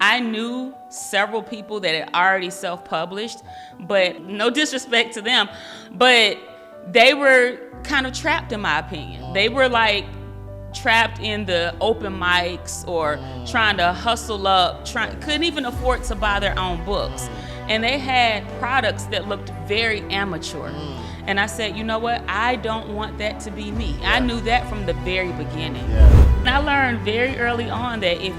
I knew several people that had already self-published, but no disrespect to them, but they were kind of trapped, in my opinion. They were like trapped in the open mics or trying to hustle up, couldn't even afford to buy their own books. And they had products that looked very amateur. And I said, you know what? I don't want that to be me. I knew that from the very beginning. And I learned very early on that if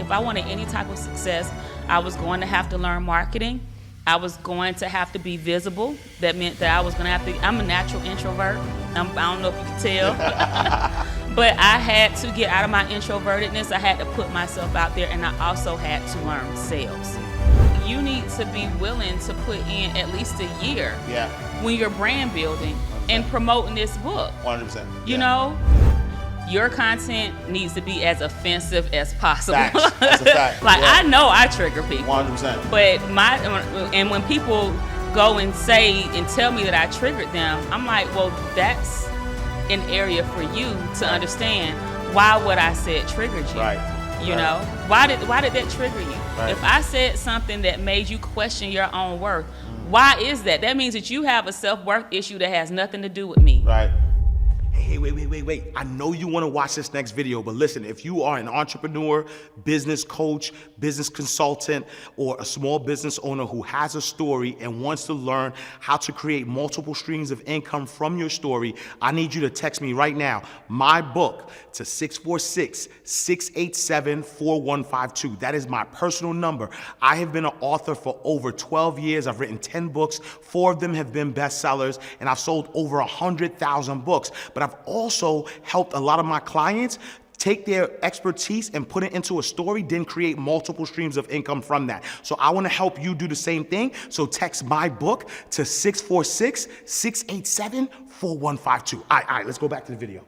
I wanted any type of success, I was going to have to learn marketing. I was going to have to be visible. That meant that I was going to have to, I'm a natural introvert. I don't know if you can tell. But I had to get out of my introvertedness. I had to put myself out there, and I also had to learn sales. You need to be willing to put in at least a year when you're brand building 100%. And promoting this book. 100%. You know, your content needs to be as offensive as possible. Facts. That's a fact. Like, I know I trigger people. 100%. But and when people go and say and tell me that I triggered them, I'm like, well, that's an area for you to understand. Why what I said triggered you. Right. You know, why did that trigger you? Right. If I said something that made you question your own worth, why is that? That means that you have a self-worth issue that has nothing to do with me. Right. Hey, wait. I know you want to watch this next video, but listen, if you are an entrepreneur, business coach, business consultant, or a small business owner who has a story and wants to learn how to create multiple streams of income from your story, I need you to text me right now, my book, to 646-687-4152. That is my personal number. I have been an author for over 12 years. I've written 10 books. 4 of them have been bestsellers, and I've sold over 100,000 books. But I've also helped a lot of my clients take their expertise and put it into a story, then create multiple streams of income from that. So I want to help you do the same thing. So text my book to 646-687-4152. All right, let's go back to the video.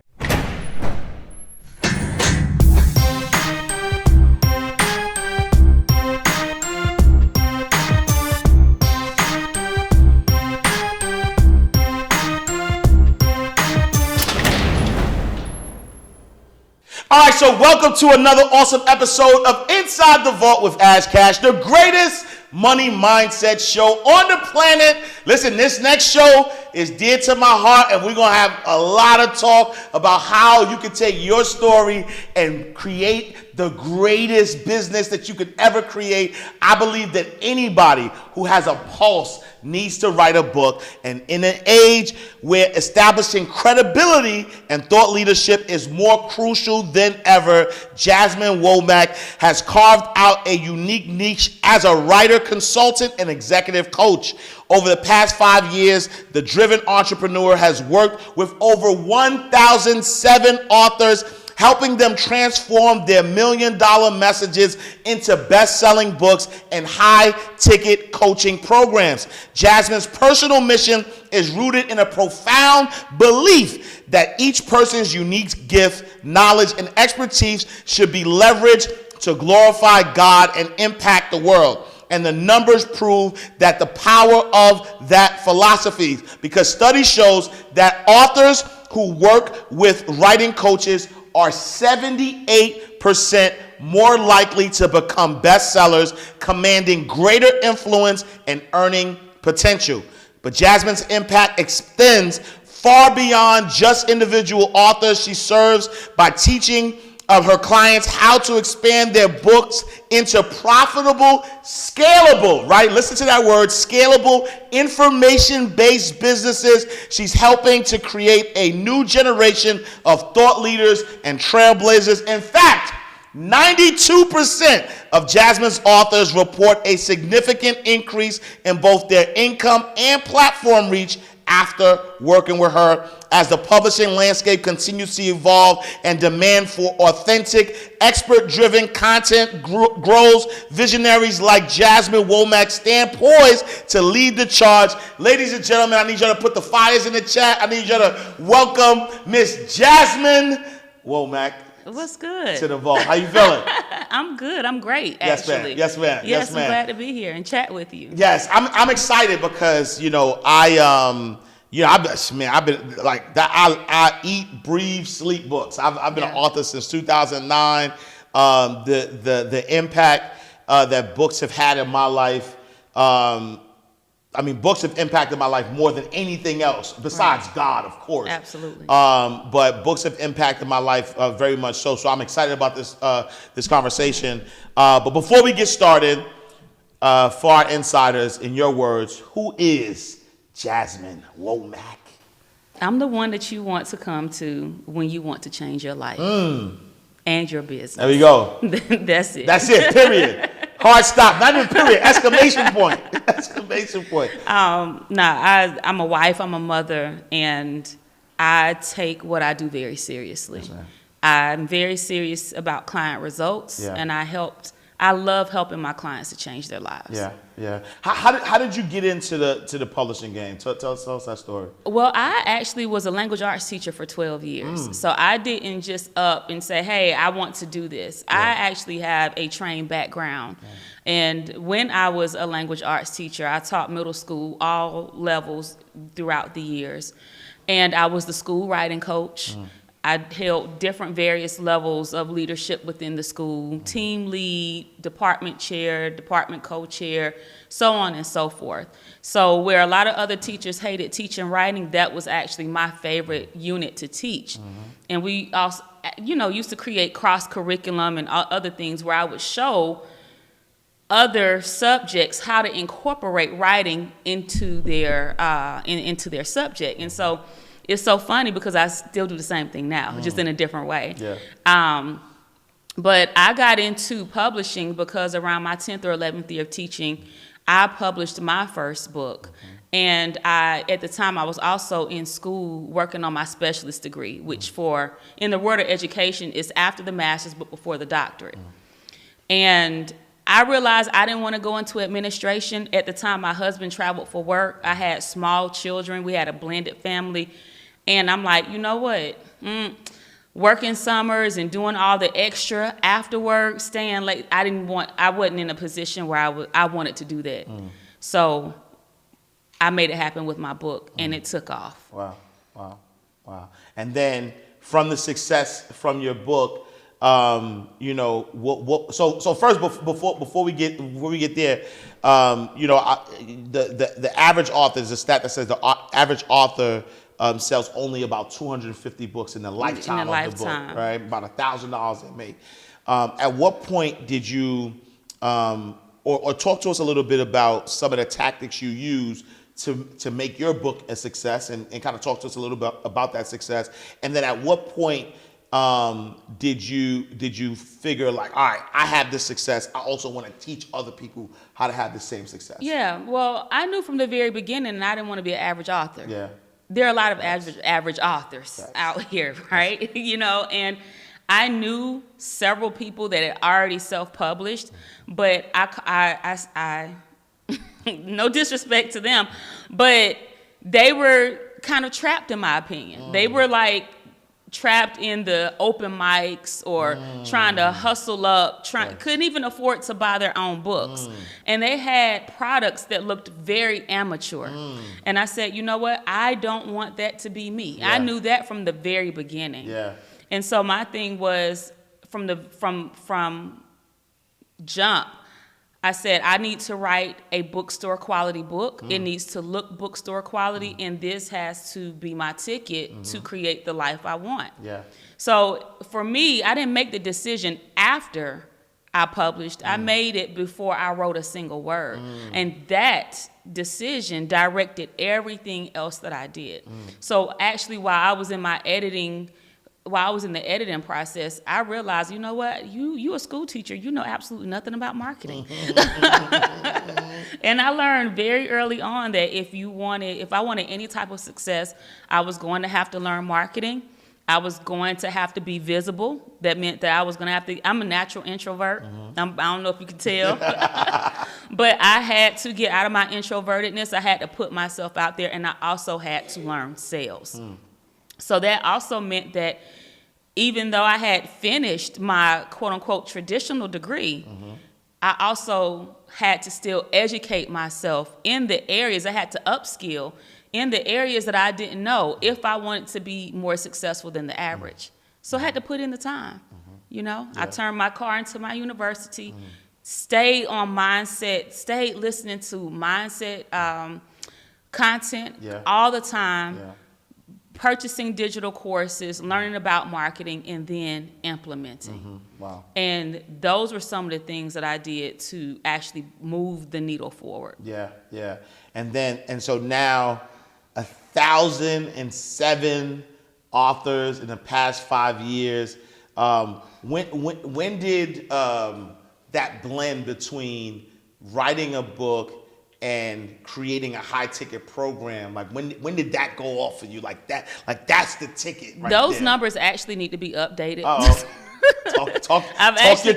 All right, so welcome to another awesome episode of Inside the Vault with Ash Cash, the greatest money mindset show on the planet. Listen, this next show is dear to my heart, and we're going to have a lot of talk about how you can take your story and create the greatest business that you could ever create. I believe that anybody who has a pulse needs to write a book, and in an age where establishing credibility and thought leadership is more crucial than ever, Jasmine Womack has carved out a unique niche as a writer, consultant, and executive coach. Over the past 5 years, the driven entrepreneur has worked with over 1,007 authors, helping them transform their million-dollar messages into best-selling books and high-ticket coaching programs. Jasmine's personal mission is rooted in a profound belief that each person's unique gift, knowledge, and expertise should be leveraged to glorify God and impact the world. And the numbers prove that the power of that philosophy, because study shows that authors who work with writing coaches are 78% more likely to become bestsellers, commanding greater influence and earning potential. But Jasmine's impact extends far beyond just individual authors. She serves by teaching her clients how to expand their books into profitable, scalable, right? Listen to that word, scalable, information-based businesses. She's helping to create a new generation of thought leaders and trailblazers. In fact, 92% of Jasmine's authors report a significant increase in both their income and platform reach after working with her. As the publishing landscape continues to evolve and demand for authentic, expert-driven content grows, visionaries like Jasmine Womack stand poised to lead the charge. Ladies and gentlemen, I need y'all to put the fires in the chat. I need y'all to welcome Miss Jasmine Womack. What's good? To the vault. How you feeling? I'm good. I'm great, actually. Yes, ma'am. Yes, I'm glad to be here and chat with you. Yes, I'm excited because, I've been like that. I eat, breathe, sleep books. I've been an author since 2009. The impact that books have had in my life. Books have impacted my life more than anything else, besides God, of course. Absolutely. But books have impacted my life very much so. So I'm excited about this conversation. But before we get started, for our insiders, in your words, who is Jasmine Womack? I'm the one that you want to come to when you want to change your life and your business. There we go. That's it. That's it, period. Hard stop. Not even period. Exclamation point. Exclamation point. I'm a wife. I'm a mother. And I take what I do very seriously. Yes, ma'am. I'm very serious about client results. Yeah. And I love helping my clients to change their lives. Yeah, yeah. How did you get into the publishing game? Tell us that story. Well, I actually was a language arts teacher for 12 years. So I didn't just up and say, hey, I want to do this. Yeah. I actually have a trained background. Yeah. And when I was a language arts teacher, I taught middle school, all levels throughout the years. And I was the school writing coach. I held different various levels of leadership within the school, team lead, department chair, department co-chair, so on and so forth. So where a lot of other teachers hated teaching writing, that was actually my favorite unit to teach. And we also, used to create cross-curriculum and other things where I would show other subjects how to incorporate writing into their subject. And so it's so funny because I still do the same thing now, just in a different way. Yeah. But I got into publishing because around my 10th or 11th year of teaching, I published my first book. And at the time, I was also in school working on my specialist degree, which in the world of education is after the master's, but before the doctorate. And I realized I didn't want to go into administration. At the time, my husband traveled for work. I had small children. We had a blended family. And I'm like, you know what? Working summers and doing all the extra after work, staying late. I wasn't in a position where I wanted to do that. So I made it happen with my book, and it took off. Wow. And then from the success from your book, so first before we get there, the average author is a stat that says the average author sells only about 250 books in the lifetime of the book, right? About $1,000 they make. At what point did you, or talk to us a little bit about some of the tactics you use to make your book a success, and kind of talk to us a little bit about that success. And then at what point did you figure like, all right, I have this success, I also want to teach other people how to have the same success? Yeah, well, I knew from the very beginning that I didn't want to be an average author. Yeah. There are a lot of average authors out here, right? And I knew several people that had already self-published, but I no disrespect to them, but they were kind of trapped, in my opinion. They were like trapped in the open mics or trying to hustle up, couldn't even afford to buy their own books. And they had products that looked very amateur. And I said, you know what? I don't want that to be me. Yeah. I knew that from the very beginning. Yeah. And so my thing was from jump, I said, I need to write a bookstore quality book. It needs to look bookstore quality, and this has to be my ticket to create the life I want. Yeah. So for me, I didn't make the decision after I published. I made it before I wrote a single word. And that decision directed everything else that I did. So actually, while I was in the editing process, I realized, you know what, you a school teacher, you know absolutely nothing about marketing. And I learned very early on that if I wanted any type of success, I was going to have to learn marketing. I was going to have to be visible. That meant that I was going to have to, I'm a natural introvert. I don't know if you can tell. But I had to get out of my introvertedness. I had to put myself out there, and I also had to learn sales. So that also meant that even though I had finished my quote-unquote traditional degree, I also had to still educate myself in the areas. I had to upskill in the areas that I didn't know if I wanted to be more successful than the average. So I had to put in the time. I turned my car into my university, stayed on mindset, stayed listening to mindset content all the time. Yeah. Purchasing digital courses, learning about marketing, and then implementing. Wow. And those were some of the things that I did to actually move the needle forward. Yeah, yeah. And so now 1,007 authors in the past 5 years. When did that blend between writing a book and creating a high ticket program, like when did that go off for you? Like that's the ticket right Those there. Numbers actually need to be updated. Talk I've actually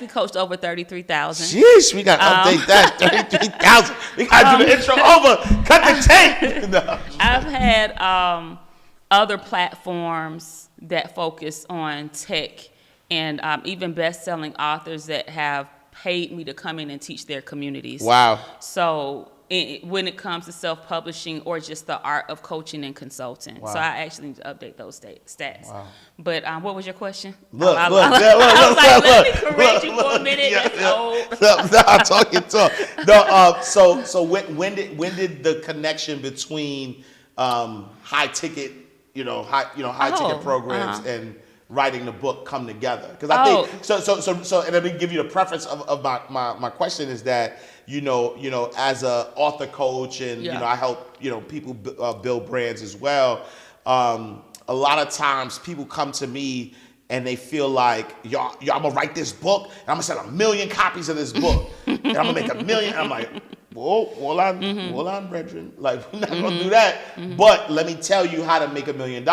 coached over 33,000. Jeez, we got to update that. 33,000. We got to do the intro over. Cut the tape. No. I've had other platforms that focus on tech, and even best-selling authors that have paid me to come in and teach their communities. Wow. So when it comes to self-publishing or just the art of coaching and consulting. Wow. So I actually need to update those stats. Wow. But what was your question? I was like, let me correct you for a minute. So when did the connection between high ticket ticket programs and writing the book come together? Because I think so. And let me give you the preface of my question is that as a author coach and I help people build brands as well. A lot of times people come to me and they feel like y'all I'm gonna write this book and I'm gonna sell 1 million copies of this book and I'm gonna make 1 million. I'm like, whoa, hold on, brethren. Like we're not gonna do that. But let me tell you how to make $1 million.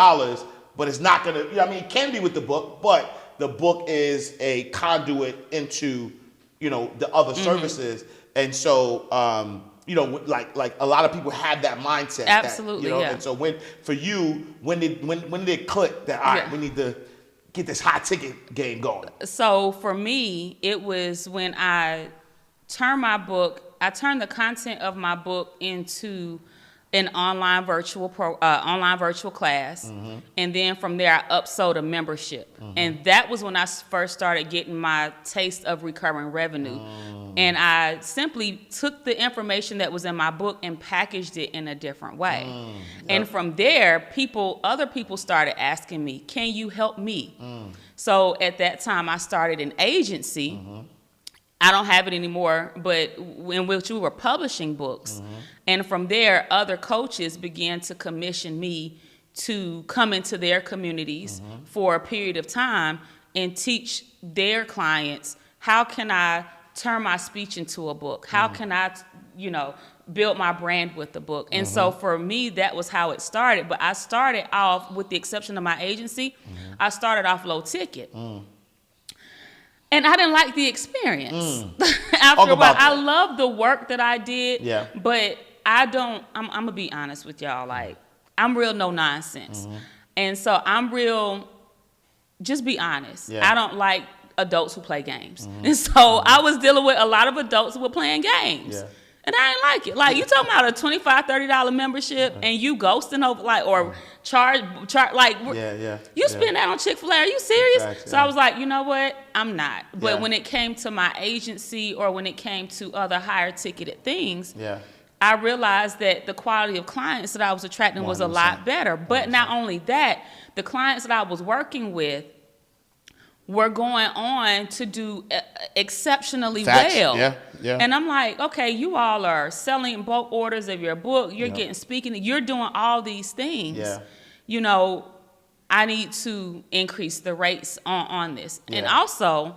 But it's not gonna, it can be with the book, but the book is a conduit into, the other services. And so, like a lot of people have that mindset. Absolutely, yeah. And so when did it click that, all right, we need to get this high ticket game going? So for me, it was when I turned the content of my book into an online virtual class, and then from there I upsold a membership, and that was when I first started getting my taste of recurring revenue. And I simply took the information that was in my book and packaged it in a different way. And from there, other people started asking me, "Can you help me?" So at that time, I started an agency. I don't have it anymore, but in which we were publishing books. And from there, other coaches began to commission me to come into their communities for a period of time and teach their clients, how can I turn my speech into a book? How can I, build my brand with the book? And so for me, that was how it started. But I started off, with the exception of my agency, I started off low ticket. And I didn't like the experience. After a while, I love the work that I did, but I'm going to be honest with y'all. Like, I'm real no nonsense. And so I'm real, just be honest. I don't like adults who play games. And so I was dealing with a lot of adults who were playing games. And I didn't like it. Like, you talking about a $25, $30 membership and you ghosting over, like, or charge, like, you spend that on Chick-fil-A. Are you serious? Exactly. So I was like, you know what? I'm not. But when it came to my agency or when it came to other higher ticketed things, I realized that the quality of clients that I was attracting was a lot better. But not only that, the clients that I was working with were going on to do exceptionally well. And I'm like, okay, you all are selling bulk orders of your book. You're getting speaking. You're doing all these things. I need to increase the rates on this. And also,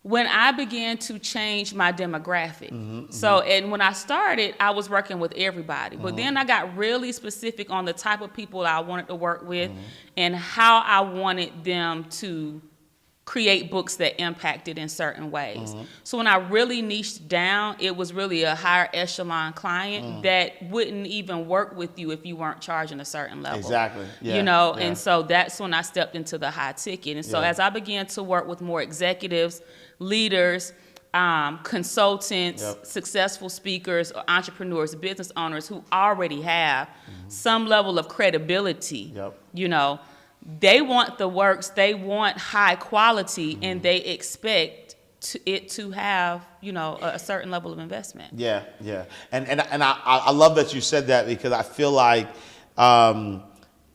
when I began to change my demographic. And when I started, I was working with everybody. But then I got really specific on the type of people I wanted to work with and how I wanted them to create books that impacted in certain ways. So when I really niched down, it was really a higher echelon client that wouldn't even work with you if you weren't charging a certain level. Exactly. And so that's when I stepped into the high ticket. And so as I began to work with more executives, leaders, consultants, successful speakers, or entrepreneurs, business owners who already have some level of credibility, they want the works, they want high quality, and they expect it to have, you know, a certain level of investment. Yeah, yeah. And I love that you said that, because I feel like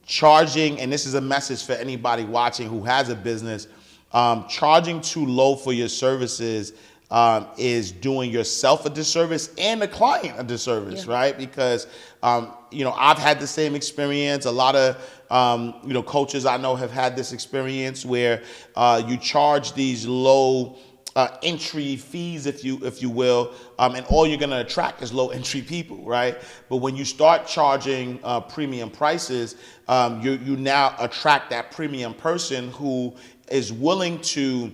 charging, and this is a message for anybody watching who has a business, charging too low for your services is doing yourself a disservice and the client a disservice, right? Because, you know, I've had the same experience. A lot of, you know, coaches I know have had this experience where you charge these low entry fees, if you will, and all you're going to attract is low entry people, right? But when you start charging premium prices, you now attract that premium person who is willing to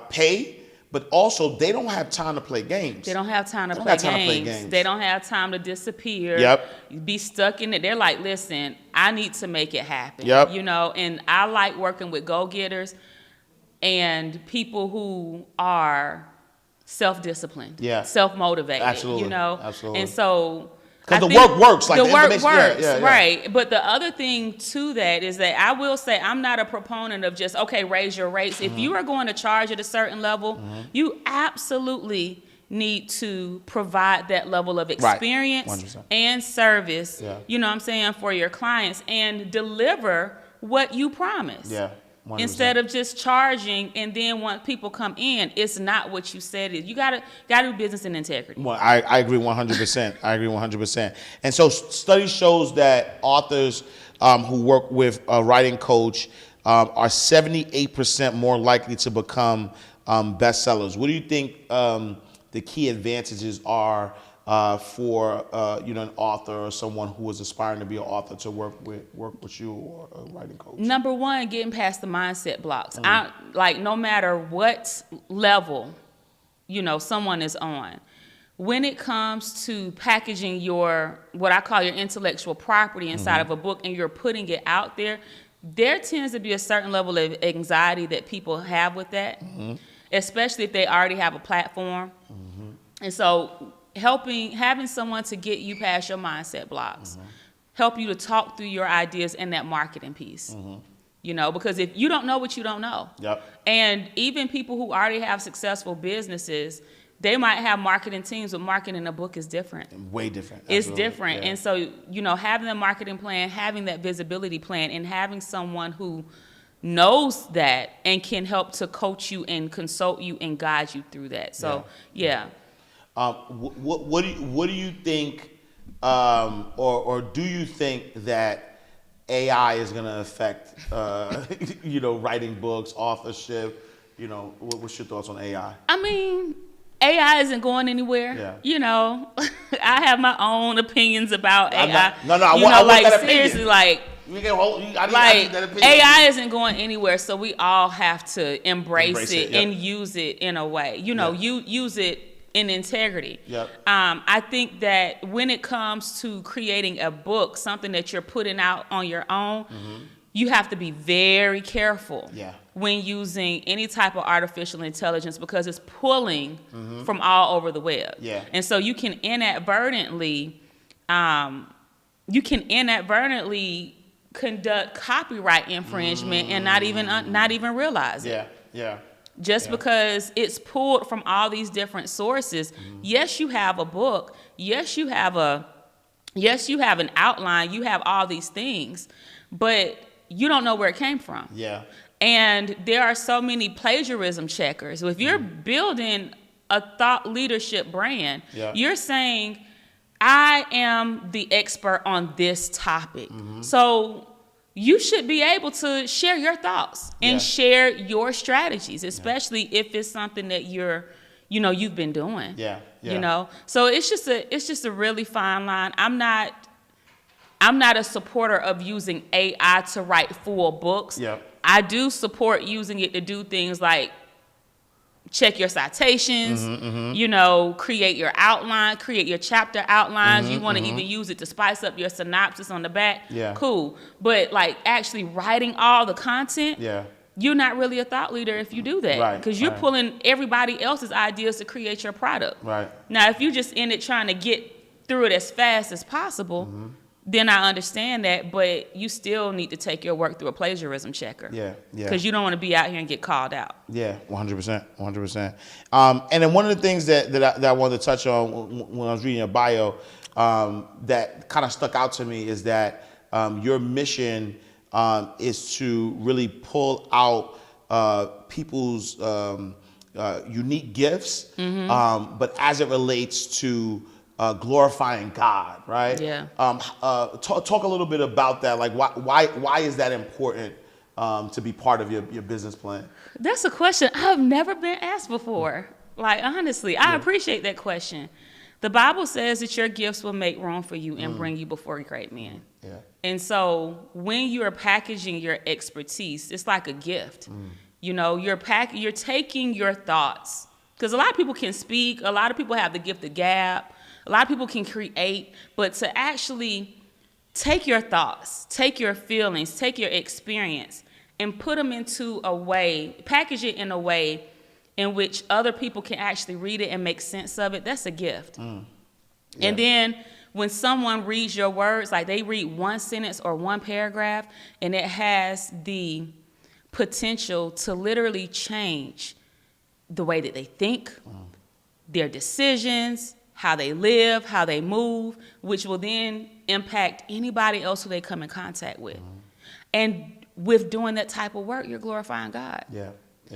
pay, but also they don't have time to play games. They don't have time to play games. They don't have time to disappear. Yep. Be stuck in it. They're like, listen, I need to make it happen. Yep. You know, and I like working with go-getters and people who are self-disciplined, self-motivated. Absolutely. You know, absolutely. And so, because the work works. Like the work works, yeah. Right? But the other thing to that is that I will say I'm not a proponent of just, okay, raise your rates. If you are going to charge at a certain level, you absolutely need to provide that level of experience and service. You know what I'm saying, for your clients, and deliver what you promise. Yeah. 100%. Instead of just charging, and then when people come in, it's not what you said it is. You gotta do business in integrity. Well, I agree 100%. I agree 100%. And so study shows that authors who work with a writing coach are 78% more likely to become bestsellers. What do you think the key advantages are for you know, an author or someone who is aspiring to be an author to work with you or a writing coach? Number one, getting past the mindset blocks. Like, no matter what level, you know, someone is on, when it comes to packaging your, what I call your intellectual property inside of a book, and you're putting it out there, there tends to be a certain level of anxiety that people have with that, especially if they already have a platform. And so having someone to get you past your mindset blocks, help you to talk through your ideas and that marketing piece. You know, because if you don't know what you don't know, and even people who already have successful businesses, they might have marketing teams, but marketing a book is different. Way different. It's different. And so, you know, having a marketing plan, having that visibility plan, and having someone who knows that and can help to coach you and consult you and guide you through that. So, what do you think, or do you think that AI is going to affect, you know, writing books, authorship? You know, what's your thoughts on AI? I mean, AI isn't going anywhere. You know, I have my own opinions about AI. I want that seriously, opinion. I need AI isn't going anywhere, so we all have to embrace it and use it in a way. You know, you use it in integrity. I think that when it comes to creating a book, something that you're putting out on your own, you have to be very careful when using any type of artificial intelligence, because it's pulling from all over the web. And so you can inadvertently conduct copyright infringement and not even realize it. Just because it's pulled from all these different sources. Yes, you have a book. Yes, you have an outline. You have all these things, but you don't know where it came from. And there are so many plagiarism checkers. So if you're building a thought leadership brand, you're saying, I am the expert on this topic. So you should be able to share your thoughts and share your strategies, especially if it's something that you've been doing. You know, so it's just a really fine line. I'm not a supporter of using AI to write full books. I do support using it to do things like check your citations, you know, create your outline, create your chapter outlines. You want to even use it to spice up your synopsis on the back. Cool. But like actually writing all the content, you're not really a thought leader if you do that. Because you're pulling everybody else's ideas to create your product. Now, if you're just in it trying to get through it as fast as possible, then I understand that, but you still need to take your work through a plagiarism checker. Yeah. Because you don't want to be out here and get called out. Yeah, 100%. And then one of the things that I wanted to touch on when I was reading your bio that kind of stuck out to me is that your mission is to really pull out people's unique gifts, but as it relates to glorifying God, right? Yeah. Talk a little bit about that. Like, why is that important to be part of your business plan? That's a question I've never been asked before. Like, honestly, I appreciate that question. The Bible says that your gifts will make room for you and bring you before great men. Yeah. And so when you're packaging your expertise, it's like a gift. You know, you're taking your thoughts, because a lot of people can speak, a lot of people have the gift of gab, a lot of people can create, but to actually take your thoughts, take your feelings, take your experience, and put them into a way, package it in a way in which other people can actually read it and make sense of it, that's a gift. Yeah. And then when someone reads your words, like they read one sentence or one paragraph, and it has the potential to literally change the way that they think, their decisions, how they live, how they move, which will then impact anybody else who they come in contact with. And with doing that type of work, you're glorifying God. Yeah.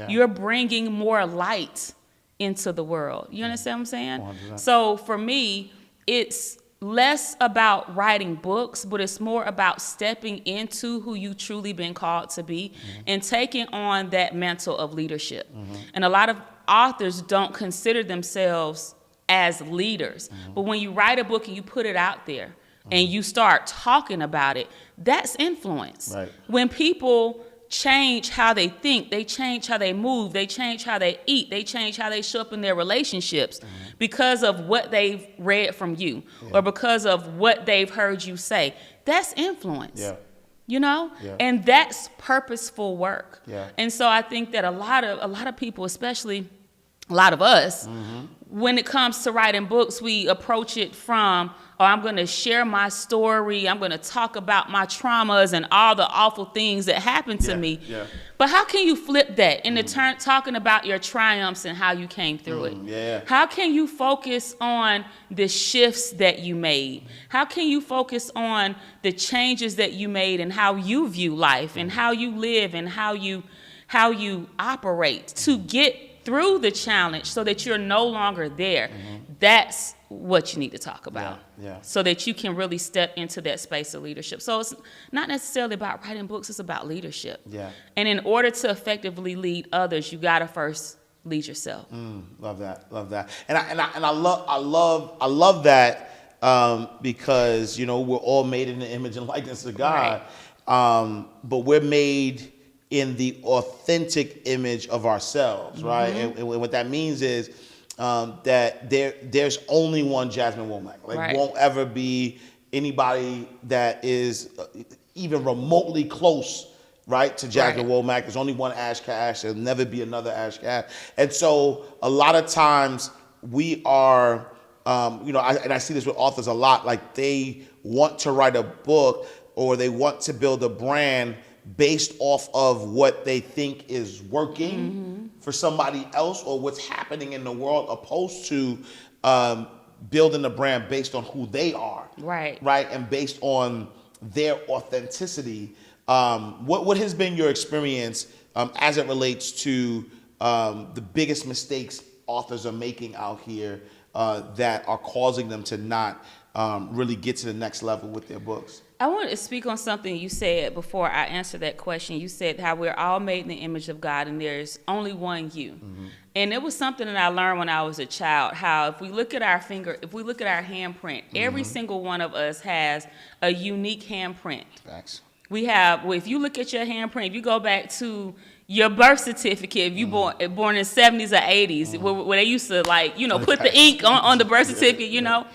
You're bringing more light into the world. You understand what I'm saying? 100%. So for me, it's less about writing books, but it's more about stepping into who you truly been called to be and taking on that mantle of leadership. And a lot of authors don't consider themselves as leaders. But when you write a book and you put it out there and you start talking about it, that's influence. Right. When people change how they think, they change how they move, they change how they eat, they change how they show up in their relationships because of what they've read from you or because of what they've heard you say. That's influence. Yeah. You know? Yeah. And that's purposeful work. Yeah. And so I think that a lot of people, especially a lot of us, when it comes to writing books, we approach it from, oh, I'm going to share my story. I'm going to talk about my traumas and all the awful things that happened to me. Yeah. But how can you flip that into turn talking about your triumphs and how you came through it? Yeah. How can you focus on the shifts that you made? How can you focus on the changes that you made and how you view life and how you live and how you operate to get through the challenge so that you're no longer there? That's what you need to talk about. Yeah. So that you can really step into that space of leadership. So it's not necessarily about writing books, it's about leadership. Yeah. And in order to effectively lead others, you gotta first lead yourself. Love that. And I love that because, you know, we're all made in the image and likeness of God. Right. But we're made in the authentic image of ourselves, right? And what that means is that there's only one Jasmine Womack. Like, won't ever be anybody that is even remotely close, right, to Jasmine Womack. There's only one Ash Cash. There'll never be another Ash Cash. And so a lot of times we are, you know, I see this with authors a lot, like they want to write a book or they want to build a brand based off of what they think is working for somebody else or what's happening in the world, opposed to building a brand based on who they are, right, and based on their authenticity. What has been your experience as it relates to the biggest mistakes authors are making out here that are causing them to not really get to the next level with their books? I wanted to speak on something you said before I answered that question. You said how we're all made in the image of God and there's only one you. And it was something that I learned when I was a child, how if we look at our handprint, every single one of us has a unique handprint. Facts. We have, well, if you look at your handprint, if you go back to your birth certificate, if you born in the 70s or 80s, where they used to, like, you know, put the ink on the birth certificate, you know.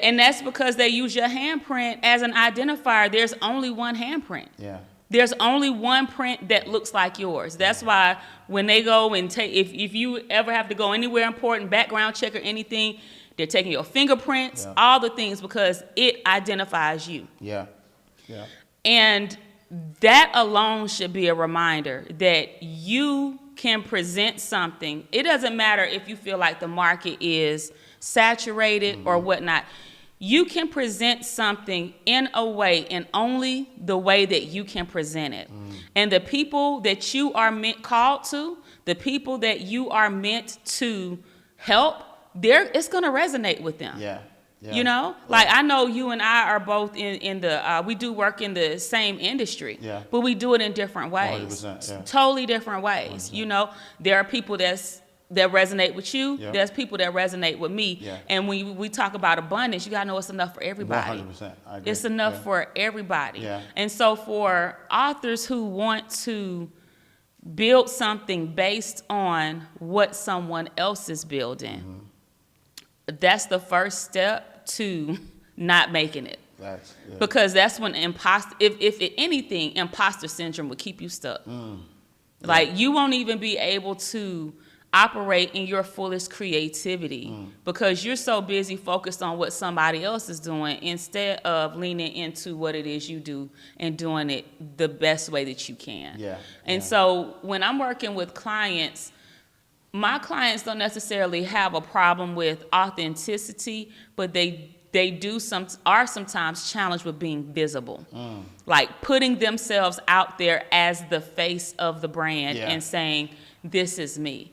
And that's because they use your handprint as an identifier. There's only one handprint. Yeah. There's only one print that looks like yours. That's why when they go and take, if you ever have to go anywhere important, background check or anything, They're taking your fingerprints, all the things, because it identifies you. Yeah. Yeah. And that alone should be a reminder that you can present something. It doesn't matter if you feel like the market is saturated or whatnot. You can present something in a way, and only the way that you can present it. And the people that you are called to, the people that you are meant to help, it's going to resonate with them. Yeah. Yeah. You know, like I know you and I are both in the, we do work in the same industry, but we do it in different ways, totally different ways. 100%. You know, there are people that resonate with you. There's people that resonate with me. And when we talk about abundance, you got to know it's enough for everybody. 100%. I agree. It's enough for everybody. And so for authors who want to build something based on what someone else is building, that's the first step to not making it. Because that's when if anything, imposter syndrome would keep you stuck. Like you won't even be able to operate in your fullest creativity because you're so busy focused on what somebody else is doing instead of leaning into what it is you do and doing it the best way that you can. And so when I'm working with clients, my clients don't necessarily have a problem with authenticity, but they are sometimes challenged with being visible, like putting themselves out there as the face of the brand and saying, "This is me."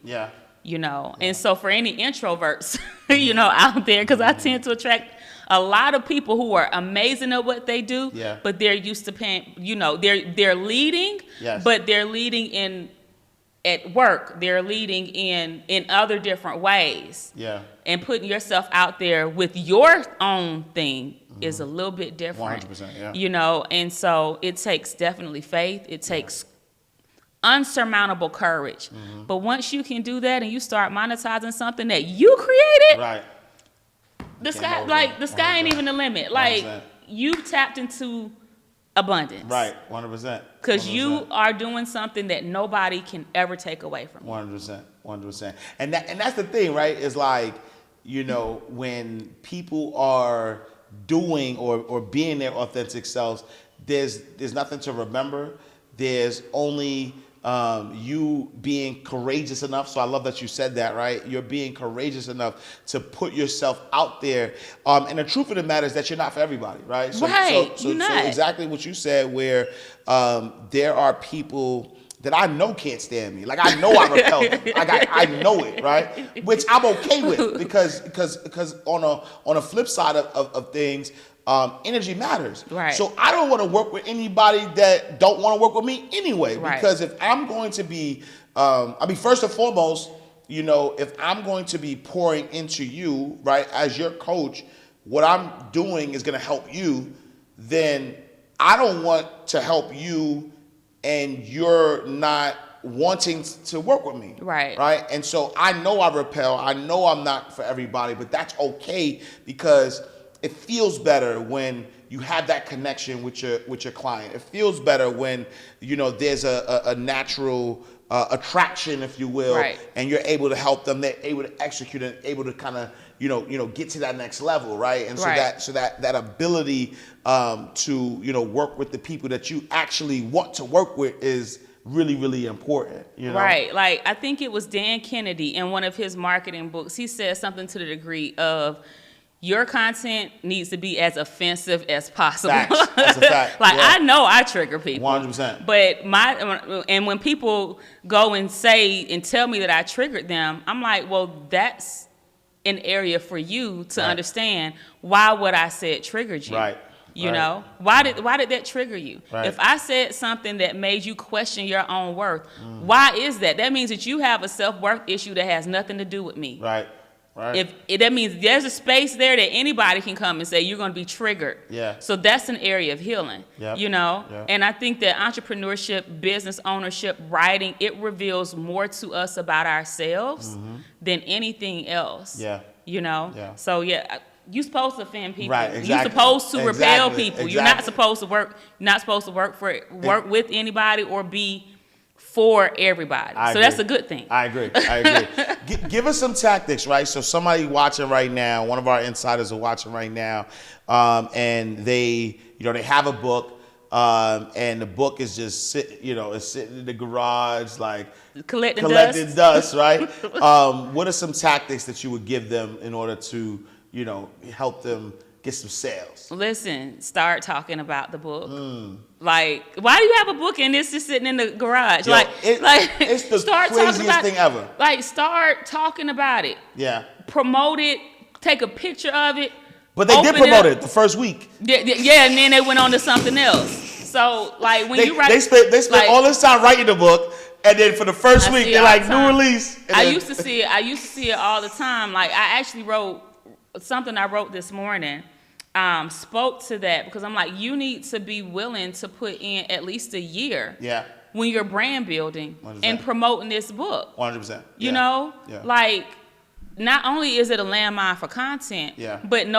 You know. And so for any introverts, you know, out there, because I tend to attract a lot of people who are amazing at what they do, but they're used to paying. You know, they're leading, but they're leading at work, they're leading in other different ways. And putting yourself out there with your own thing is a little bit different. 100%, You know, and so it takes definitely faith. It takes unsurmountable courage. But once you can do that and you start monetizing something that you created, the sky ain't even the limit. 100%. Like you've tapped into abundance. 100%. Because you are doing something that nobody can ever take away from you. 100%. And that's the thing, right? Is like, you know, when people are doing or being their authentic selves, there's nothing to remember. There's only you being courageous enough. So I love that you said that, right? You're being courageous enough to put yourself out there. And the truth of the matter is that you're not for everybody, right? So exactly what you said, where there are people that I know can't stand me. Like I know I repel them. Like I know it, right? Which I'm okay with because on a flip side of things, energy matters. So I don't want to work with anybody that don't want to work with me anyway. Because if I'm going to be, first and foremost, you know, if I'm going to be pouring into you, right, as your coach, what I'm doing is going to help you, then I don't want to help you and you're not wanting to work with me. Right. And so I know I repel. I know I'm not for everybody, but that's okay because it feels better when you have that connection with your client. It feels better when, you know, there's a natural attraction, if you will, and you're able to help them. They're able to execute and able to kind of, you know, get to that next level, right? And so that ability to, you know, work with the people that you actually want to work with is really, really important. You know? Like I think it was Dan Kennedy in one of his marketing books. He said something to the degree of, your content needs to be as offensive as possible. That's a fact. I know I trigger people. 100%. But when people go and say and tell me that I triggered them, I'm like, well, that's an area for you to understand why what I said triggered you. You know, why did that trigger you? If I said something that made you question your own worth, why is that? That means that you have a self-worth issue that has nothing to do with me. If that means there's a space there that anybody can come and say you're going to be triggered. So that's an area of healing. You know, and I think that entrepreneurship, business ownership, writing, it reveals more to us about ourselves than anything else. You know. So you're supposed to offend people. You're supposed to repel people. You're not supposed to work. You're not supposed to work with anybody or be for everybody. So that's a good thing. I agree. Give us some tactics, right? So somebody watching right now, one of our insiders are watching right now, and they have a book, and the book is just sitting in the garage, like collecting dust, right? What are some tactics that you would give them in order to, help them get some sales? Listen, start talking about the book. Like, why do you have a book and it's just sitting in the garage? It's the craziest thing ever. Like, start talking about it. Yeah. Promote it. Take a picture of it. But they did promote it the first week. Yeah, and then they went on to something else. So, like, when you write... They spent all this time writing the book, and then for the first week, they're like, new release. I used to see it all the time. Like, I actually wrote something I wrote this morning. Spoke to that because I'm like, you need to be willing to put in at least a year when you're brand building 100%. And promoting this book. 100%. You know? Yeah. Like, not only is it a landmine for content, but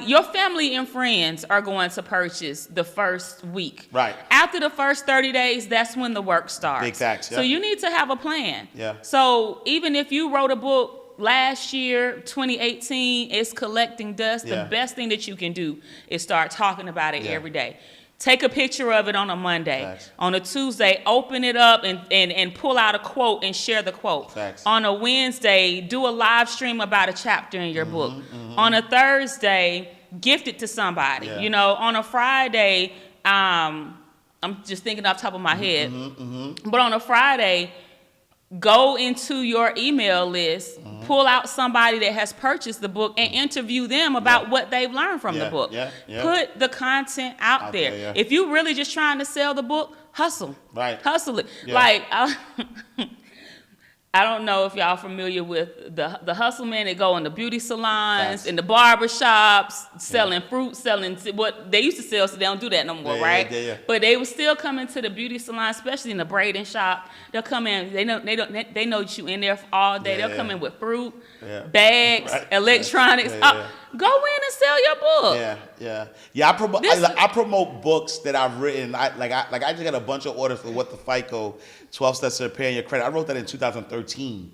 your family and friends are going to purchase the first week. Right. After the first 30 days, that's when the work starts. Big facts. Yeah. So you need to have a plan. Yeah. So even if you wrote a book last year, 2018, it's collecting dust. The best thing that you can do is start talking about it every day. Take a picture of it on a Monday. Facts. On a Tuesday, open it up and pull out a quote and share the quote. Facts. On a Wednesday, do a live stream about a chapter in your book. On a Thursday, gift it to somebody. On a Friday, I'm just thinking off the top of my head, but on a Friday, go into your email list, pull out somebody that has purchased the book, and interview them about what they've learned from the book. Put the content out there. If you're really just trying to sell the book, hustle. Right. Hustle it. Like, I don't know if y'all familiar with the hustle men that go in the beauty salons, in the barber shops, selling fruit, selling what they used to sell, so they don't do that no more, right? But they will still come into the beauty salon, especially in the braiding shop. They'll come in, they know that you in there all day. They'll come in with fruit, bags, electronics. Go in and sell your book. I promote books that I've written. I just got a bunch of orders for What the FICO, 12 Steps to Repairing Your Credit. I wrote that in 2013.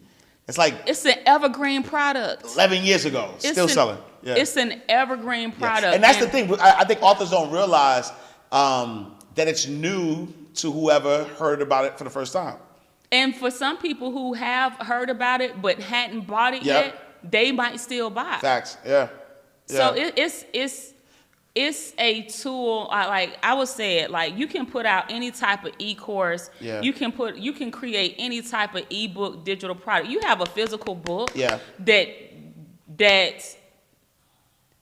It's an evergreen product. 11 years ago, still selling. Yeah. It's an evergreen product. And that's the thing. I think authors don't realize that it's new to whoever heard about it for the first time. And for some people who have heard about it but hadn't bought it yet, they might still buy it. Facts. Yeah. So it's a tool. I would say it, like, you can put out any type of e-course. You can create any type of e-book digital product. You have a physical book that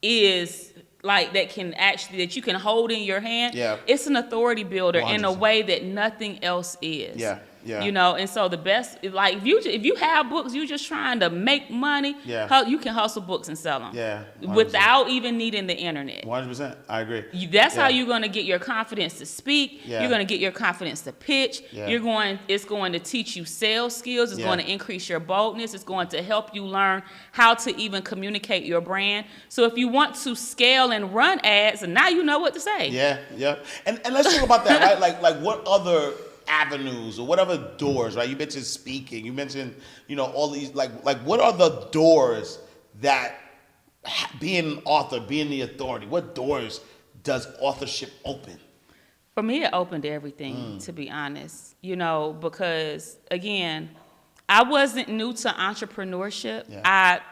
is like that you can hold in your hand. It's an authority builder 100%. In a way that nothing else is. And so the best, like, if you have books, you're just trying to make money, you can hustle books and sell them without even needing the internet. 100%. I agree. That's how you're going to get your confidence to speak. You're going to get your confidence to pitch. It's going to teach you sales skills. It's going to increase your boldness. It's going to help you learn how to even communicate your brand. So if you want to scale and run ads, and now you know what to say. And let's talk about that, right? Like what other avenues or whatever doors, right? You mentioned speaking. You mentioned, all these, like what are the doors that being an author, being the authority, what doors does authorship open? For me, it opened everything, to be honest, because, again, I wasn't new to entrepreneurship. I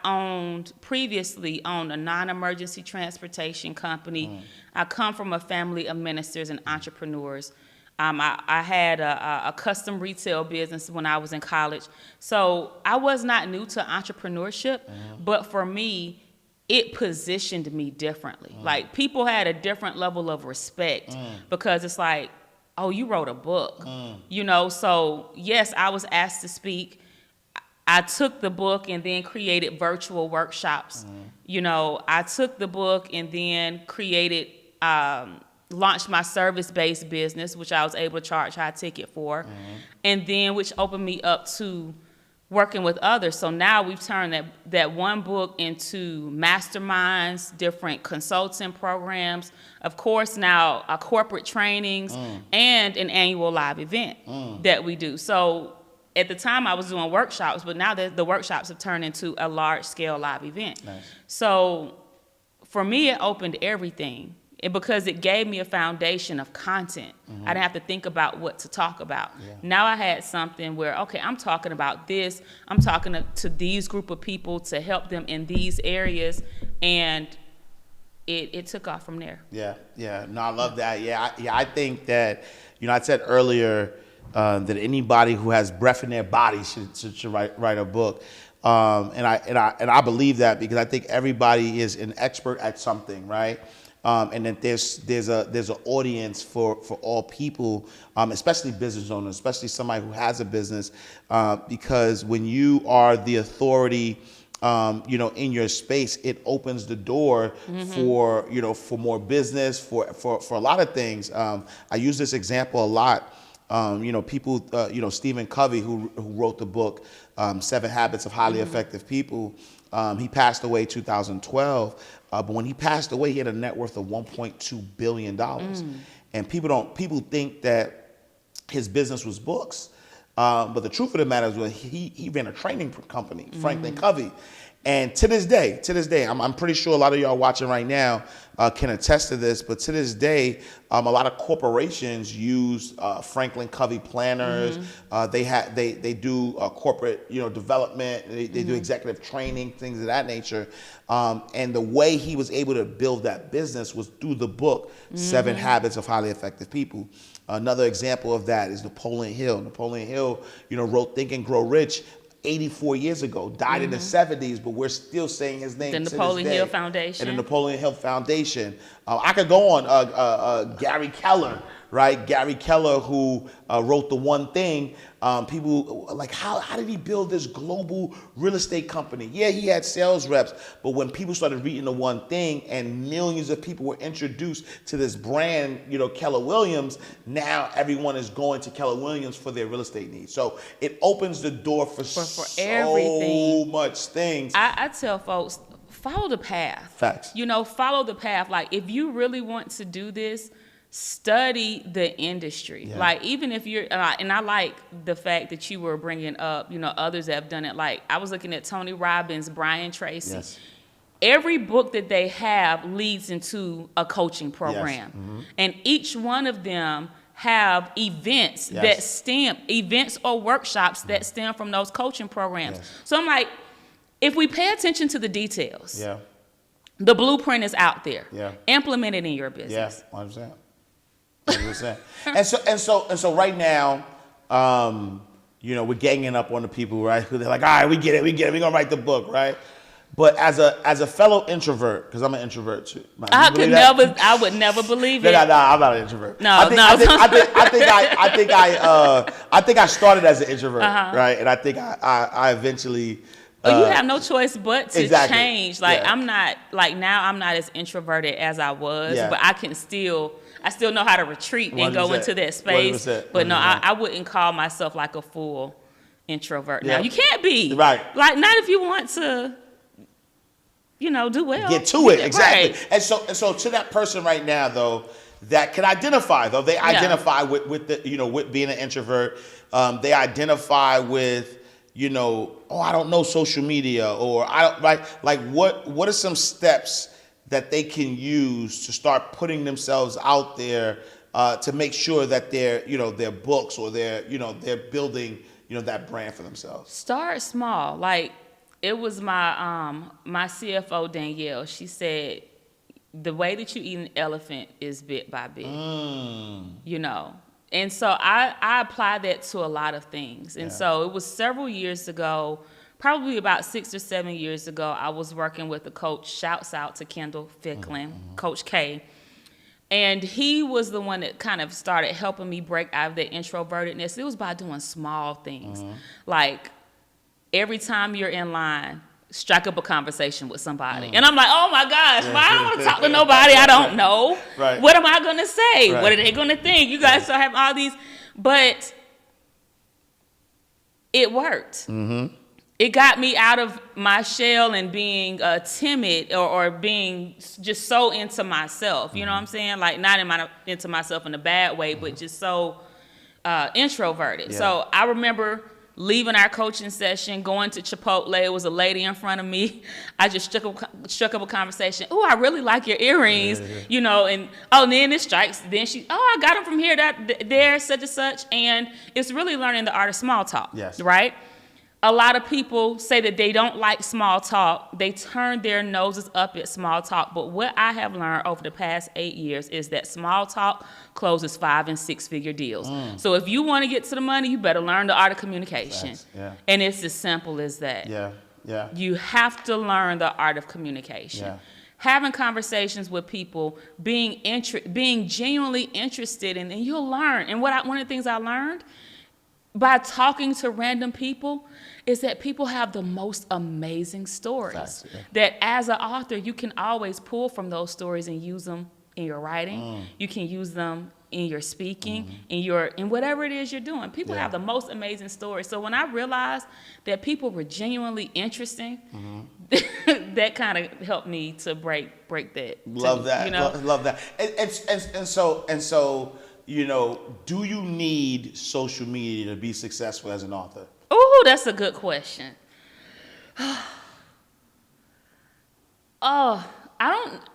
previously owned a non-emergency transportation company. I come from a family of ministers and entrepreneurs. I had a custom retail business when I was in college. So I was not new to entrepreneurship, but for me, it positioned me differently. Like, people had a different level of respect because it's like, oh, you wrote a book, So yes, I was asked to speak. I took the book and then created virtual workshops. I took the book and then launched my service-based business, which I was able to charge high ticket for, and then which opened me up to working with others. So now we've turned that one book into masterminds, different consulting programs, of course now our corporate trainings, and an annual live event that we do. So at the time I was doing workshops, but now the workshops have turned into a large scale live event. Nice. So for me, it opened everything. Because it gave me a foundation of content. I didn't have to think about what to talk about. Yeah. Now I had something where, okay, I'm talking about this. I'm talking to these group of people to help them in these areas. And it took off from there. Yeah. No, I love that. I think that, I said earlier that anybody who has breath in their body should write a book. And I believe that because I think everybody is an expert at something, right? And that there's an audience for all people, especially business owners, especially somebody who has a business, because when you are the authority, in your space, it opens the door for more business, for a lot of things. I use this example a lot. People, Stephen Covey, who wrote the book 7 Habits of Highly Effective People, he passed away in 2012. But when he passed away, he had a net worth of $1.2 billion. And people think that his business was books. But the truth of the matter is he ran a training company, Franklin Covey. And to this day, I'm pretty sure a lot of y'all watching right now can attest to this, but to this day, a lot of corporations use Franklin Covey planners. They do corporate development. They do executive training, things of that nature. And the way he was able to build that business was through the book 7 Habits of Highly Effective People. Another example of that is Napoleon Hill. Napoleon Hill, wrote Think and Grow Rich 84 years ago, died in the 70s, but we're still saying his name. The Napoleon Hill Foundation. And the Napoleon Hill Foundation. I could go on. Gary Keller, right? Gary Keller, who wrote The One Thing. People like, how did he build this global real estate company? Yeah, he had sales reps, but when people started reading The One Thing and millions of people were introduced to this brand, Keller Williams, now everyone is going to Keller Williams for their real estate needs. So it opens the door for so everything. Much things. I tell folks, follow the path. Facts. Follow the path. Like, if you really want to do this, study the industry. Yeah. Like, even if you're, and I like the fact that you were bringing up, others that have done it. Like, I was looking at Tony Robbins, Brian Tracy. Yes. Every book that they have leads into a coaching program. Yes. And each one of them have events events or workshops that stem from those coaching programs. Yes. So I'm like, if we pay attention to the details, yeah, the blueprint is out there. Yeah. Implement it in your business. Yeah, 100%. And so right now, we're ganging up on the people, right? Who they're like, all right, we get it, we're gonna write the book, right? But as a fellow introvert, because I'm an introvert too. I would never believe it. No, I'm not an introvert. I think I started as an introvert, right? And I think I eventually. You have no choice but to change. Like, yeah. I'm not, like, now I'm not as introverted as I was, Yeah. but I still know how to retreat and 100%. go into that space. 100%. But no, I wouldn't call myself like a full introvert. Yeah. Now, you can't be. Right. Like, not if you want to, do well. Get to it, exactly. Right. And so to that person right now, though, that can identify, though, they identify with the, with being an introvert. They identify with, I don't know social media, or I don't, right? Like, what are some steps that they can use to start putting themselves out there to make sure that their books or they're building, that brand for themselves? Start small. Like, it was my CFO, Danielle. She said, the way that you eat an elephant is bit by bit, And so I apply that to a lot of things. And so it was several years ago, probably about 6 or 7 years ago, I was working with a coach. Shouts out to Kendall Ficklin, Coach K. And he was the one that kind of started helping me break out of that introvertedness. It was by doing small things. Like, every time you're in line, strike up a conversation with somebody. And I'm like, oh my gosh, I don't want to talk to nobody I don't know. Right. What am I going to say? Right. What are they going to think? You guys still have all these. But it worked. it got me out of my shell and being timid or being just so into myself. You know what I'm saying? Like not into myself in a bad way, but just so introverted. Yeah. So I remember leaving our coaching session, going to Chipotle. It was a lady in front of me. I just struck up a conversation. Oh, I really like your earrings, you know, and then it strikes. Then I got them from here, there, such and such. And it's really learning the art of small talk, yes. right? A lot of people say that they don't like small talk. They turn their noses up at small talk. But what I have learned over the past 8 years is that small talk closes 5- and 6-figure deals. So if you want to get to the money, you better learn the art of communication. Yeah. And it's as simple as that. Yeah. You have to learn the art of communication. Yeah. Having conversations with people, being genuinely interested, and you'll learn. And one of the things I learned by talking to random people is that people have the most amazing stories. Exactly, yeah. That as an author, you can always pull from those stories and use them in your writing. You can use them in your speaking, in whatever it is you're doing. People have the most amazing stories. So when I realized that people were genuinely interesting, that kind of helped me to break that. Love that. You know? Love that. And so, you know, do you need social media to be successful as an author? Oh, that's a good question. I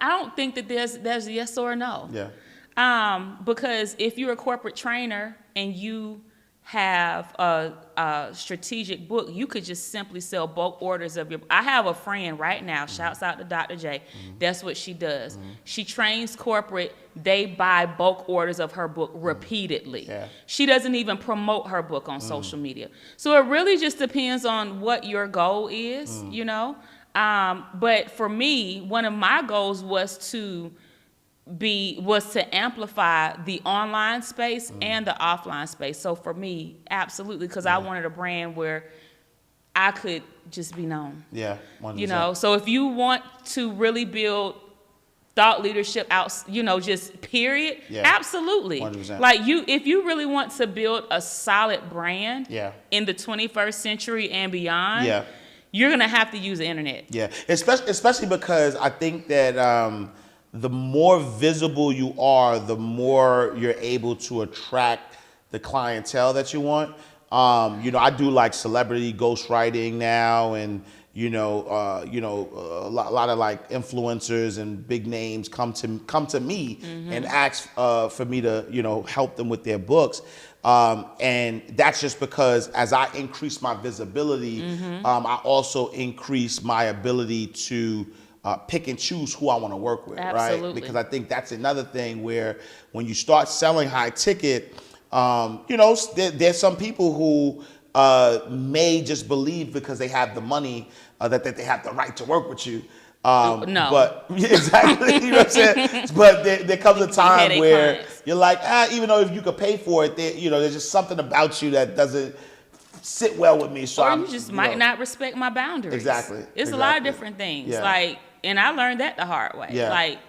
don't think that there's a yes or a no. Yeah. Because if you're a corporate trainer and you have a strategic book, you could just simply sell bulk orders of your. I have a friend right now. Shouts out to Dr. J. That's what she does. She trains corporate. They buy bulk orders of her book repeatedly. Yeah. She doesn't even promote her book on social media. So it really just depends on what your goal is, you know. But for me, one of my goals was to amplify the online space and the offline space. So for me, absolutely, because I wanted a brand where I could just be known. Yeah, 100%. You know, so if you want to really build thought leadership out, you know, just period, absolutely. 100%. Like if you really want to build a solid brand in the 21st century and beyond, you're going to have to use the internet. Yeah, especially because I think that the more visible you are, the more you're able to attract the clientele that you want. You know, I do like celebrity ghostwriting now, and a lot of like influencers and big names come to me and ask for me to, you know, help them with their books. And that's just because as I increase my visibility, I also increase my ability to pick and choose who I want to work with, right? Because I think that's another thing where when you start selling high ticket, you know, there's some people who may just believe because they have the money that they have the right to work with you. No. But exactly, you know what I'm saying? But there comes a time where you're like, even though if you could pay for it, there's just something about you that doesn't sit well with me. So or you just might not respect my boundaries. Exactly. It's a lot of different things. Yeah. Like, and I learned that the hard way. Yeah. Like,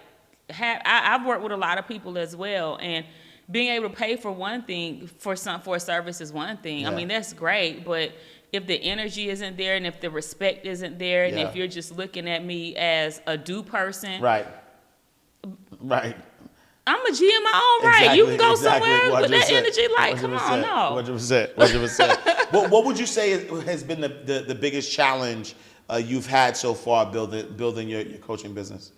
I've worked with a lot of people as well, and being able to pay for one thing for a service is one thing. I mean, that's great, but if the energy isn't there, and if the respect isn't there, and if you're just looking at me as a do person, right. I'm a G in my own right. You can go somewhere with that energy. Like, 100%, come on, no. 100%. What would you say has been the biggest challenge you've had so far building your coaching business?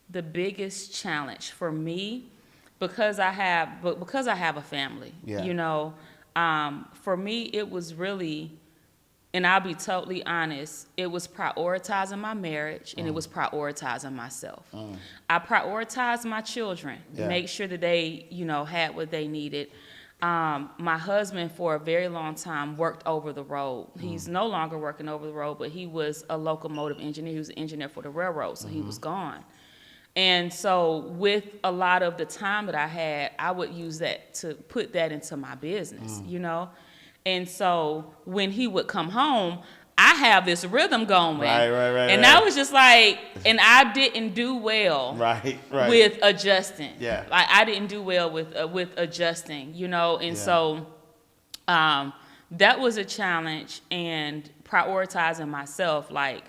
The biggest challenge for me, because I have a family, you know, for me it was really, and I'll be totally honest, it was prioritizing my marriage and it was prioritizing myself. I prioritized my children, make sure that they, you know, had what they needed. My husband for a very long time worked over the road. He's no longer working over the road, but he was a locomotive engineer. He was an engineer for the railroad, so he was gone. And so with a lot of the time that I had, I would use that to put that into my business, you know? And so when he would come home, I have this rhythm going. Right. And I was just like, and I didn't do well with adjusting. Yeah. Like I didn't do well with adjusting, you know? And so that was a challenge, and prioritizing myself, like,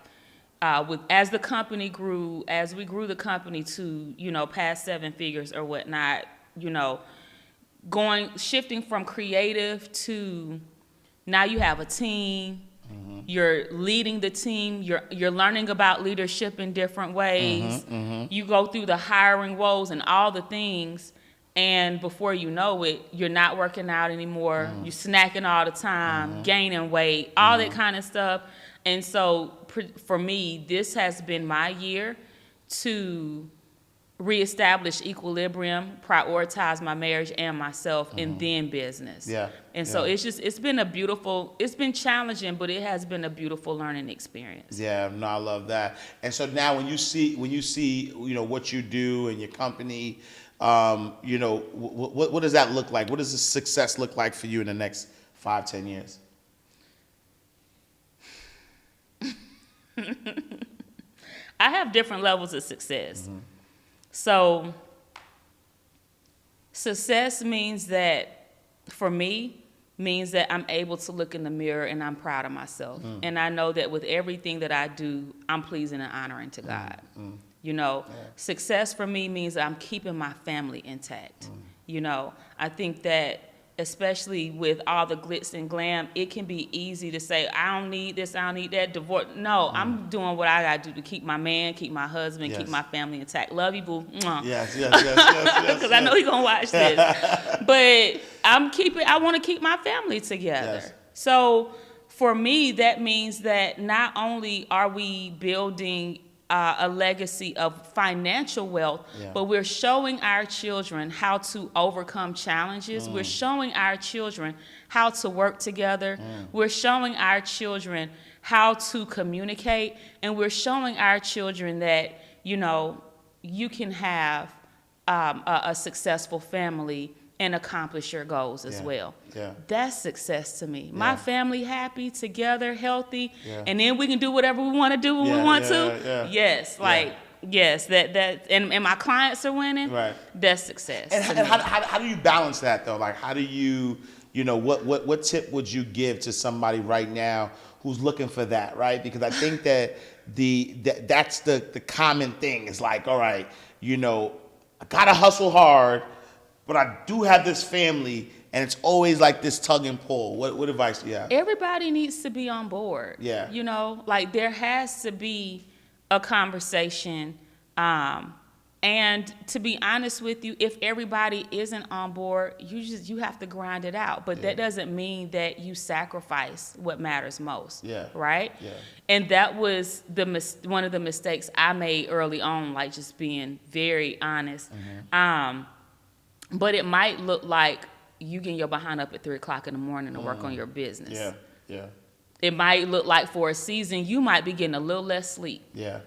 as the company grew, as we grew the company to, past 7 figures or whatnot, shifting from creative to now you have a team. You're leading the team. You're learning about leadership in different ways. You go through the hiring woes and all the things, and before you know it, you're not working out anymore. You're snacking all the time, gaining weight, all that kind of stuff. And so for me, this has been my year to reestablish equilibrium, prioritize my marriage and myself, and then business. Yeah. And so it's been challenging, but it has been a beautiful learning experience. Yeah, no, I love that. And so now when you see, what you do in your company, what does that look like? What does the success look like for you in the next 5-10 years? I have different levels of success. So success means that, for me, means that I'm able to look in the mirror and I'm proud of myself. And I know that with everything that I do, I'm pleasing and honoring to God. Success for me means that I'm keeping my family intact. I think that, especially with all the glitz and glam, it can be easy to say, I don't need this, I don't need that, divorce. No, I'm doing what I got to do to keep my man, keep my husband, keep my family intact. Love you, boo. Yes. Because I know he's going to watch this. But I want to keep my family together. Yes. So for me, that means that not only are we building a legacy of financial wealth, but we're showing our children how to overcome challenges. We're showing our children how to work together. We're showing our children how to communicate, and we're showing our children that, you can have a successful family and accomplish your goals as well. Yeah. That's success to me. My family happy, together, healthy, and then we can do whatever we want to do when we want to. Yes, yes, that and my clients are winning. Right. That's success. And how do you balance that though? Like, how do you, what tip would you give to somebody right now who's looking for that, right? Because I think that that's the common thing. It's like, all right, I gotta hustle hard, but I do have this family, and it's always like this tug and pull. What advice do you have? Everybody needs to be on board. Yeah. Like there has to be a conversation. And to be honest with you, if everybody isn't on board, you have to grind it out. But that doesn't mean that you sacrifice what matters most. Yeah. Right? Yeah. And that was one of the mistakes I made early on, like just being very honest. But it might look like you getting your behind up at 3 o'clock in the morning to work on your business. Yeah. It might look like for a season, you might be getting a little less sleep. Yeah.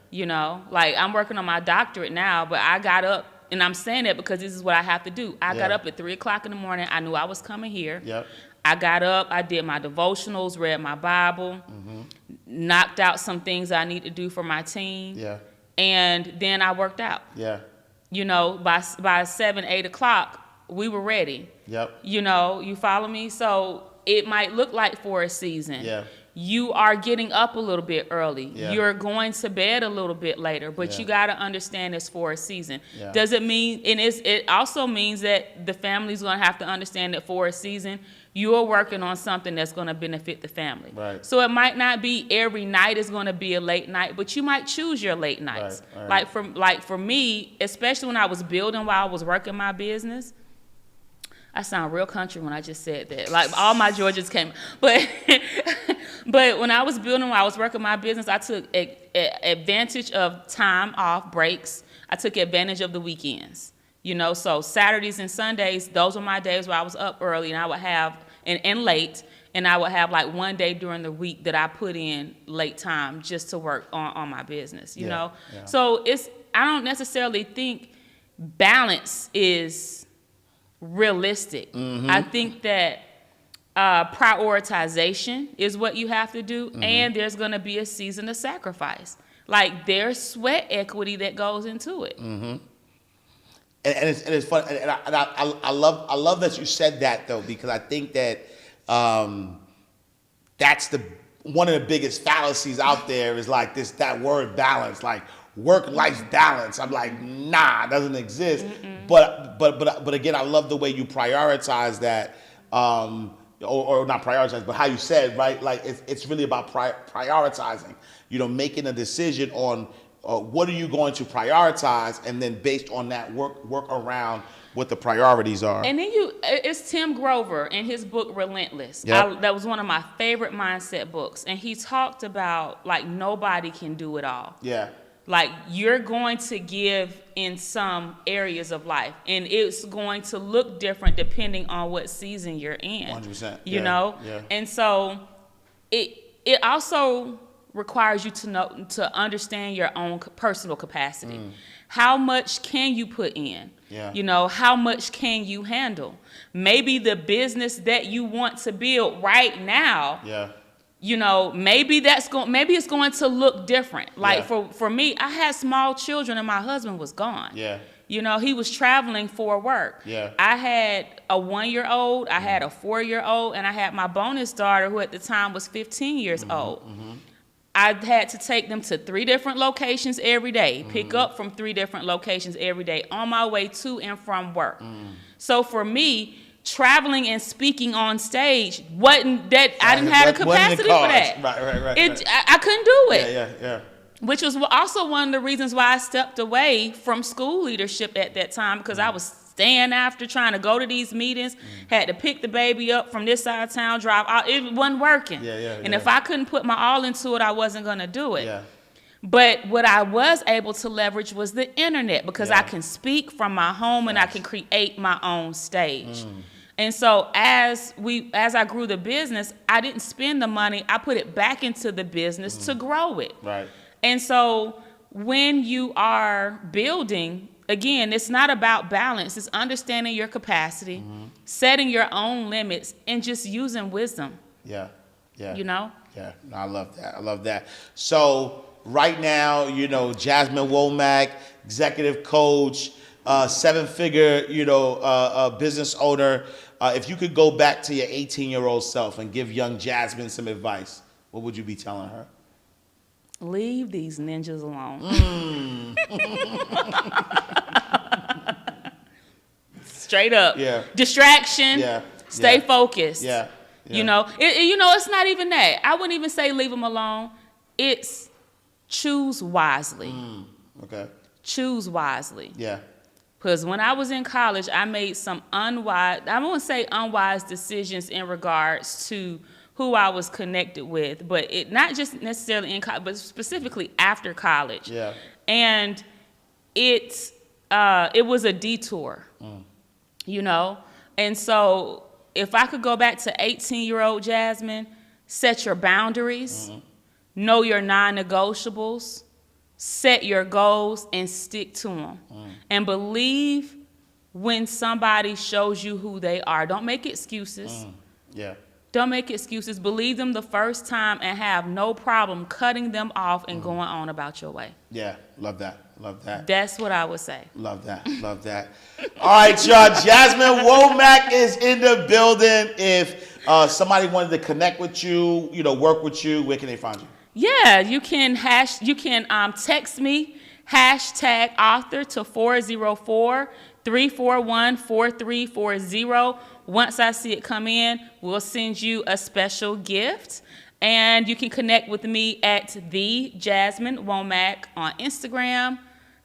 Like I'm working on my doctorate now, but I got up, and I'm saying that because this is what I have to do. I got up at 3 o'clock in the morning. I knew I was coming here. Yep. I got up, I did my devotionals, read my Bible, knocked out some things I need to do for my team. Yeah. And then I worked out. Yeah. By 7, 8 o'clock, we were ready. Yep. You follow me? So it might look like for a season. Yeah. You are getting up a little bit early. Yeah. You're going to bed a little bit later, but you got to understand it's for a season. Yeah. Does it mean, and it also means that the family's going to have to understand that for a season, you're working on something that's going to benefit the family. Right. So it might not be every night is going to be a late night, but you might choose your late nights. Right. Like for me, especially when I was building while I was working my business, I sound real country when I just said that. Like all my Georgians came, but when I was building, while I was working my business, I took advantage of time off, breaks. I took advantage of the weekends. So Saturdays and Sundays, those were my days where I was up early, and I would have and late, and I would have like one day during the week that I put in late time just to work on my business. You know, so I don't necessarily think balance is realistic. I think that prioritization is what you have to do, and there's going to be a season of sacrifice. Like there's sweat equity that goes into it. And it's fun, and I love that you said that though, because I think that that's one of the biggest fallacies out there is like that word balance, like work-life balance. I'm like, nah, it doesn't exist. But again, I love the way you prioritize that, or not prioritize, but how you said, right? Like it's really about prioritizing. Making a decision on what are you going to prioritize, and then based on that work around what the priorities are. And then it's Tim Grover in his book Relentless. Yep. That was one of my favorite mindset books, and he talked about like nobody can do it all. Yeah. Like you're going to give in some areas of life, and it's going to look different depending on what season you're in. 100%. You know? Yeah. And so it also requires you to understand your own personal capacity. How much can you put in? Yeah. How much can you handle? Maybe the business that you want to build right now. Yeah. Maybe it's going to look different. Like Yeah. for me, I had small children and my husband was gone. Yeah. He was traveling for work. Yeah. I had a 1-year-old, I had a 4-year-old, and I had my bonus daughter who at the time was 15 years old. I had to take them to 3 different locations every day, pick up from 3 different locations every day on my way to and from work. So for me, traveling and speaking on stage wasn't that I didn't have the capacity for that. Right. I couldn't do it. Yeah. Which was also one of the reasons why I stepped away from school leadership at that time, because I was staying after trying to go to these meetings, had to pick the baby up from this side of town, drive out. It wasn't working. And if I couldn't put my all into it, I wasn't going to do it. Yeah. But what I was able to leverage was the internet, because I can speak from my home and I can create my own stage. And so as I grew the business, I didn't spend the money. I put it back into the business to grow it. Right. And so when you are building, again, it's not about balance. It's understanding your capacity, setting your own limits, and just using wisdom. Yeah. Yeah. No, I love that. So right now, Jasmine Womack, executive coach, 7-figure, business owner. If you could go back to your 18-year-old self and give young Jasmine some advice, what would you be telling her? Leave these ninjas alone. Straight up. Yeah. Distraction. Yeah. Stay focused. Yeah. It's not even that. I wouldn't even say leave them alone. It's choose wisely. Okay. Choose wisely. Yeah. Because when I was in college, I made some unwise decisions in regards to who I was connected with, but it not just necessarily in college, but specifically after college. Yeah. And it was a detour, And so if I could go back to 18-year-old Jasmine, set your boundaries, know your non-negotiables, set your goals, and stick to them. And believe when somebody shows you who they are. Don't make excuses. Yeah. Don't make excuses. Believe them the first time and have no problem cutting them off and going on about your way. Yeah, love that. That's what I would say. Love that. All right, y'all. Jasmine Womack is in the building. If somebody wanted to connect with you, work with you, where can they find you? Yeah, you can text me, #author to 404-341-4340. Once I see it come in, we'll send you a special gift. And you can connect with me at the Jasmine Womack on Instagram,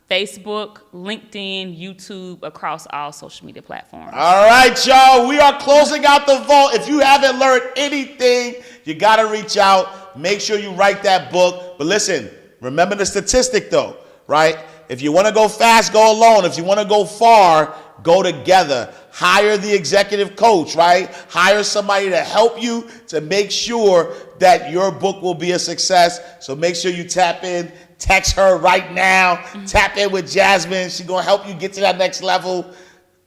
Facebook, LinkedIn, YouTube, across all social media platforms. All right, y'all. We are closing out the vault. If you haven't learned anything, you got to reach out. Make sure you write that book. But listen, remember the statistic, though, right? If you want to go fast, go alone. If you want to go far, go together. Hire the executive coach, right? Hire somebody to help you to make sure that your book will be a success. So make sure you tap in. Text her right now. Tap in with Jasmine. She's going to help you get to that next level.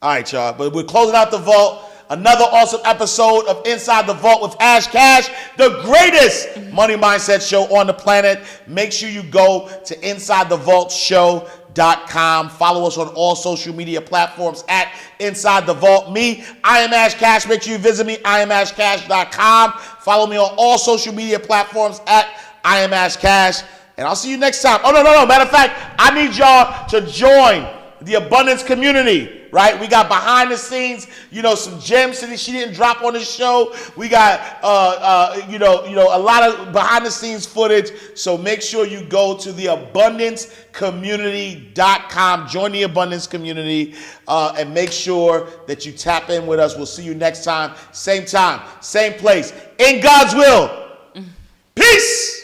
All right, y'all. But we're closing out the vault. Another awesome episode of Inside the Vault with Ash Cash, the greatest money mindset show on the planet. Make sure you go to InsideTheVaultShow.com. abundance.com. Follow us on all social media platforms at Inside the Vault. Me, I am Ash Cash. Make sure you visit me, IamAshCash.com. Follow me on all social media platforms at I am Ash Cash. And I'll see you next time. Oh, no. Matter of fact, I need y'all to join the Abundance community, right? We got behind the scenes, some gems that she didn't drop on the show. We got, a lot of behind the scenes footage. So make sure you go to the AbundanceCommunity.com. Join the Abundance community, and make sure that you tap in with us. We'll see you next time, same place, in God's will. Peace.